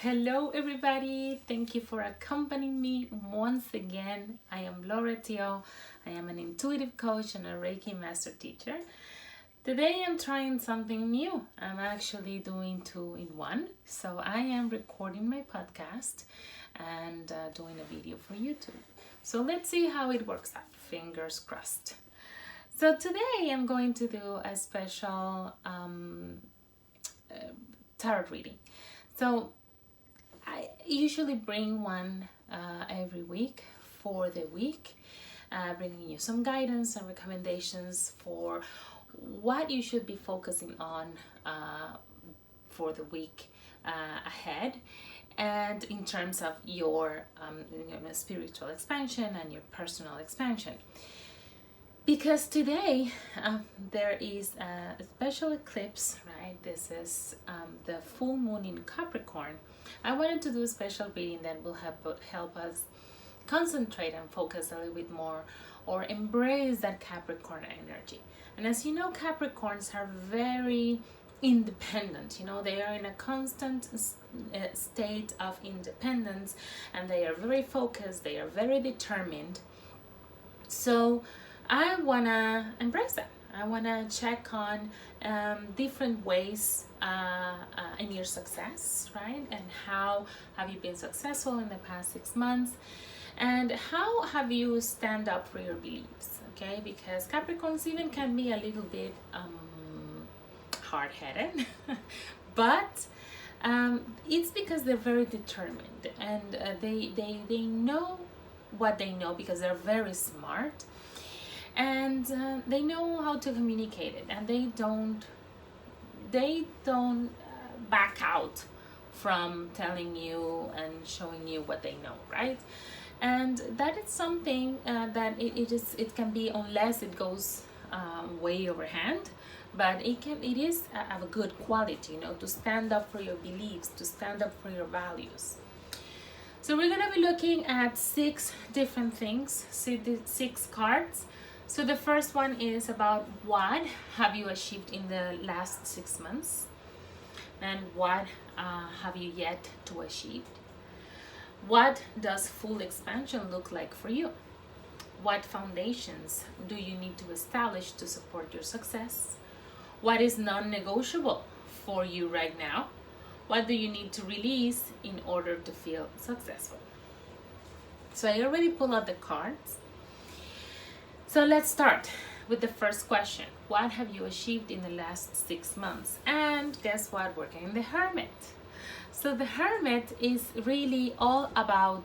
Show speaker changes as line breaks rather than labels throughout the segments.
Hello, everybody. Thank you for accompanying me once again. I am Laura Tio. I am an intuitive coach and a Reiki master teacher. Today, I'm trying something new. I'm actually doing two in one. So, I am recording my podcast and doing a video for YouTube. So, let's see how it works out. Fingers crossed. So, today, I'm going to do a special tarot reading. So, I usually bring one every week for the week, bringing you some guidance and recommendations for what you should be focusing on for the week ahead, and in terms of your spiritual expansion and your personal expansion. Because today there is a special eclipse, right? This is the full moon in Capricorn. I wanted to do a special reading that will help us concentrate and focus a little bit more, or embrace that Capricorn energy. And as you know, Capricorns are very independent. They are in a constant state of independence, and they are very focused, they are very determined. So I want to embrace that. I want to check on different ways in your success, right? And how have you been successful in the past 6 months? And how have you stand up for your beliefs, okay? Because Capricorns even can be a little bit hard-headed, but it's because they're very determined, and they know what they know because they're very smart. And they know how to communicate it, and they don't back out from telling you and showing you what they know, right? And that is something that it can be, unless it goes way overhand, but it is of a good quality, to stand up for your beliefs, to stand up for your values. So we're gonna be looking at 6 different things, 6 cards. So the first one is about what have you achieved in the last 6 months, and what have you yet to achieve? What does full expansion look like for you? What foundations do you need to establish to support your success? What is non-negotiable for you right now? What do you need to release in order to feel successful? So I already pulled out the cards. So let's start with the first question. What have you achieved in the last 6 months? And guess what? We're getting the Hermit. So the Hermit is really all about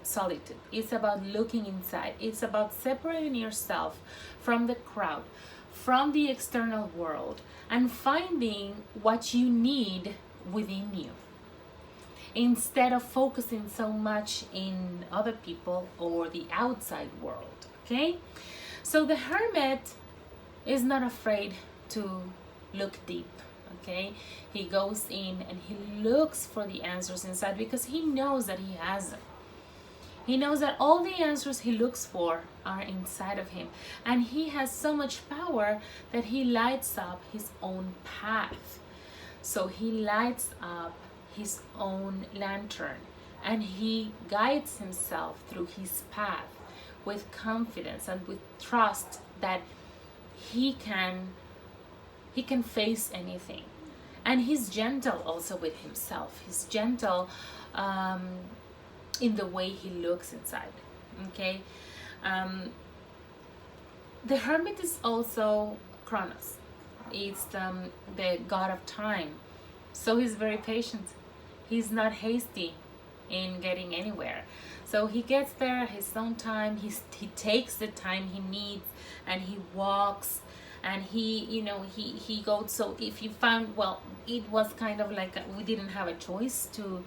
solitude. It's about looking inside. It's about separating yourself from the crowd, from the external world, and finding what you need within you, instead of focusing so much in other people or the outside world, okay? So the Hermit is not afraid to look deep, okay? He goes in and he looks for the answers inside, because he knows that he has them. He knows that all the answers he looks for are inside of him. And he has so much power that he lights up his own path. So he lights up his own lantern, and he guides himself through his path with confidence and with trust that he can face anything. And he's gentle also with himself. He's gentle in the way he looks inside, okay? The Hermit is also Kronos. It's the god of time. So he's very patient. He's not hasty in getting anywhere. So he gets there at his own time. He takes the time he needs, and he walks, and he goes. So if you found, well, it was kind of like we didn't have a choice to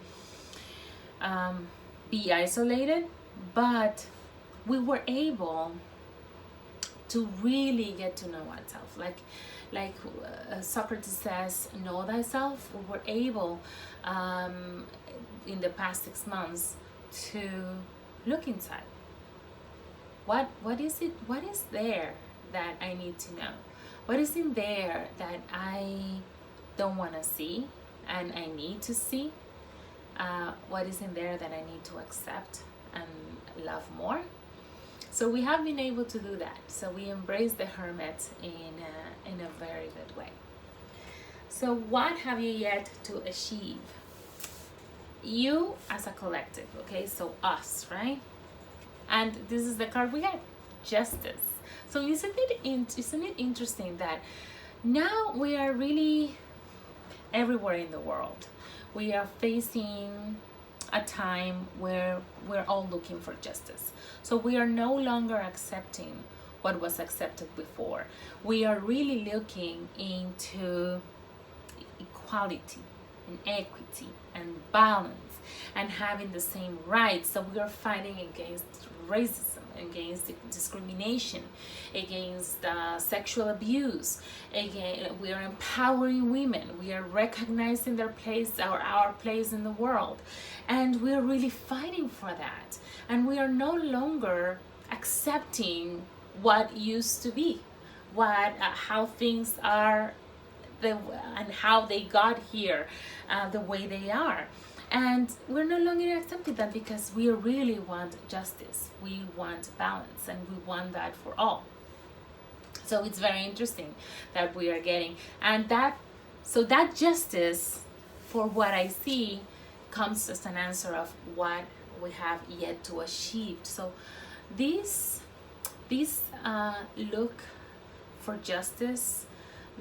be isolated, but we were able to really get to know ourselves. Like Socrates says, know thyself. We were able in the past 6 months to look inside. What is it? What is there that I need to know? What is in there that I don't want to see and I need to see? what is in there that I need to accept and love more. So we have been able to do that. So we embrace the Hermit in a very good way. So what have you yet to achieve? You as a collective, okay? So us, right? And this is the card we get, Justice. So isn't it interesting that now we are really everywhere in the world. We are facing a time where we're all looking for justice. So we are no longer accepting what was accepted before. We are really looking into equality and equity and balance and having the same rights. So we are fighting against racism, against discrimination, against sexual abuse. Again, we are empowering women. We are recognizing their place, our place in the world, and we are really fighting for that. And we are no longer accepting what used to be, how things are, and how they got here, the way they are. And we're no longer accepting that because we really want justice. We want balance, and we want that for all. So it's very interesting that we are getting, and that justice, for what I see, comes as an answer of what we have yet to achieve. So this look for justice,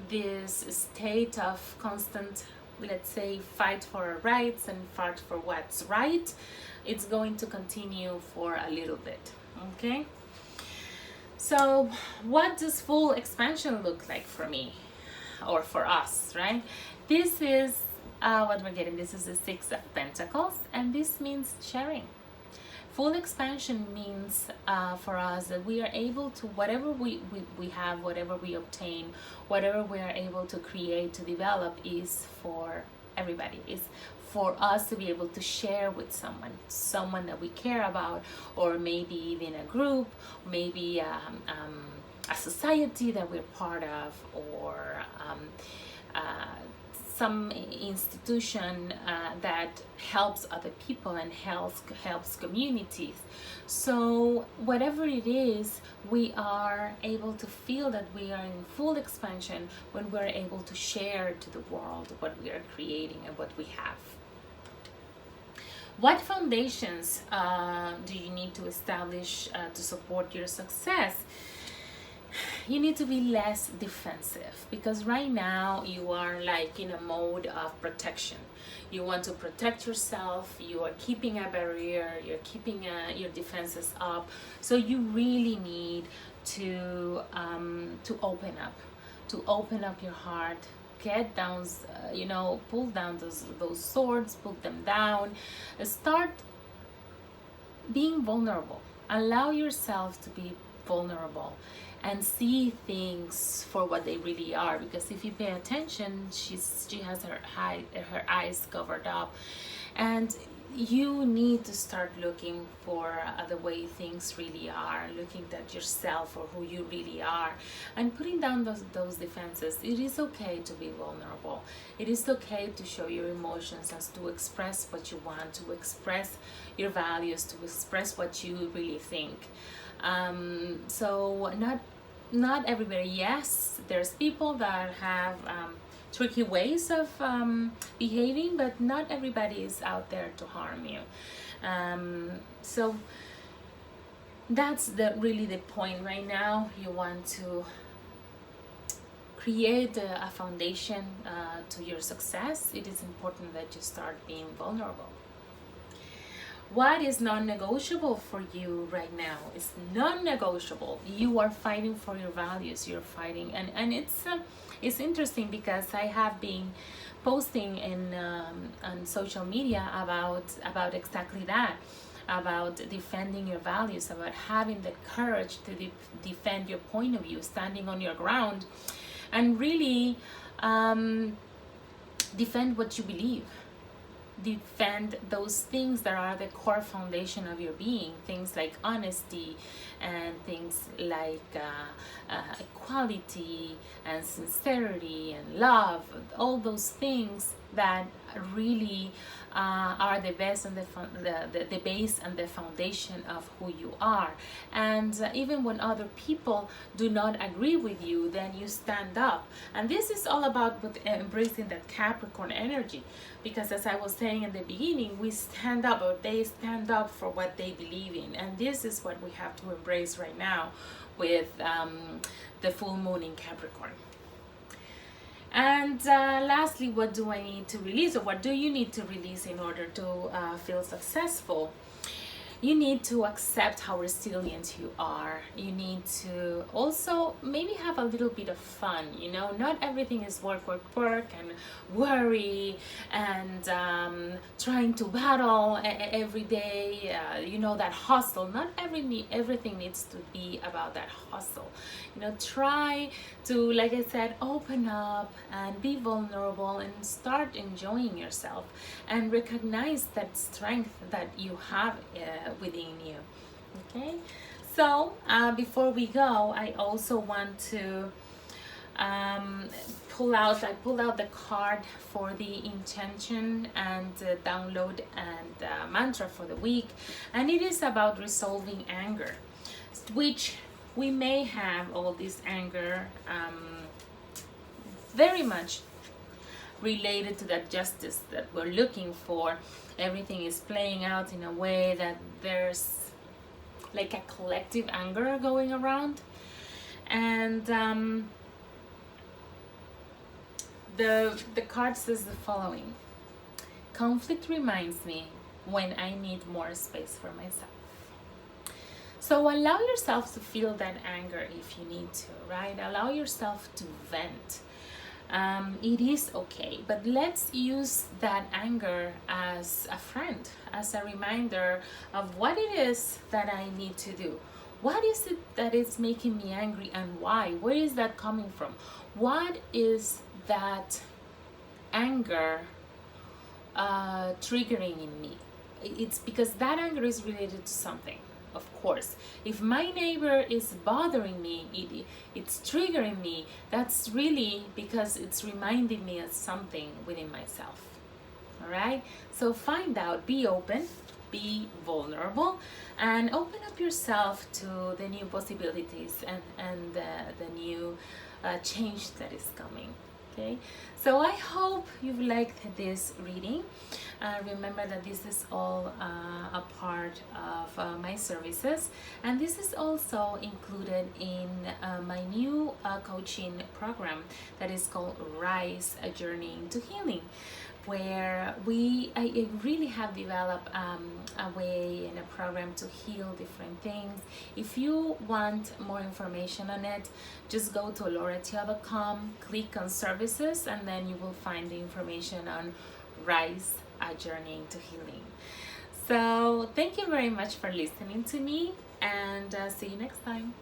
this state of constant, let's say, fight for our rights and fight for what's right, it's going to continue for a little bit. Okay, so what does full expansion look like for me or for us, right? This is what we're getting. This is the Six of Pentacles, and this means sharing. Full expansion means for us that we are able to, whatever we have, whatever we obtain, whatever we are able to create, to develop, is for everybody. Is for us to be able to share with someone that we care about, or maybe even a group, maybe a society that we're part of, or some institution that helps other people and helps communities. So whatever it is, we are able to feel that we are in full expansion when we're able to share to the world what we are creating and what we have. What foundations do you need to establish to support your success? You need to be less defensive, because right now you are like in a mode of protection. You want to protect yourself, you are keeping a barrier, you're keeping your defenses up. So you really need to open up your heart, get down, pull down those swords, put them down, start being vulnerable. Allow yourself to be vulnerable and see things for what they really are, because if you pay attention, she has her eyes covered up, and you need to start looking for the way things really are, looking at yourself for who you really are, and putting down those defenses. It is okay to be vulnerable. It is okay to show your emotions, and to express what you want, to express your values, to express what you really think. So not everybody. Yes, there's people that have tricky ways of behaving, but not everybody is out there to harm you. So that's really the point right now. You want to create a foundation to your success. It is important that you start being vulnerable. What is non-negotiable for you right now? It's non-negotiable. You are fighting for your values. You're fighting, and it's interesting because I have been posting on social media about exactly that, about defending your values, about having the courage to defend your point of view, standing on your ground, and really defend what you believe. Defend those things that are the core foundation of your being, things like honesty, and things like equality and sincerity and love, all those things that really are the best and the base and the foundation of who you are. And even when other people do not agree with you, then you stand up. And this is all about embracing that Capricorn energy, because as I was saying in the beginning, we stand up, or they stand up for what they believe in. And this is what we have to embrace right now with the full moon in Capricorn. And lastly, what do I need to release, or what do you need to release in order to feel successful? You need to accept how resilient you are. You need to also maybe have a little bit of fun. You know, not everything is work, work, work, and worry, and trying to battle every day. You know, that hustle. Not everything needs to be about that hustle. You know, try to, like I said, open up and be vulnerable and start enjoying yourself, and recognize that strength that you have within you. Okay, so before we go, I also want to pull out the card for the intention and download and mantra for the week, and it is about resolving anger, which we may have all this anger very much related to that justice that we're looking for. Everything is playing out in a way that there's like a collective anger going around. And the card says the following: conflict reminds me when I need more space for myself. So allow yourself to feel that anger if you need to, right? Allow yourself to vent. It is okay, but let's use that anger as a friend, as a reminder of what it is that I need to do. What is it that is making me angry, and why? Where is that coming from? What is that anger triggering in me? It's because that anger is related to something. Of course, if my neighbor is bothering me, it's triggering me, that's really because it's reminding me of something within myself. All right, so find out, be open, be vulnerable, and open up yourself to the new possibilities and the new change that is coming. Okay, so I hope you've liked this reading. Remember that this is all a part of my services, and this is also included in my new coaching program that is called Rise, a Journey into Healing, where I really have developed a way and a program to heal different things. If you want more information on it, just go to lauratia.com, click on services, and then you will find the information on Rise, a Journey into Healing. So thank you very much for listening to me, and see you next time.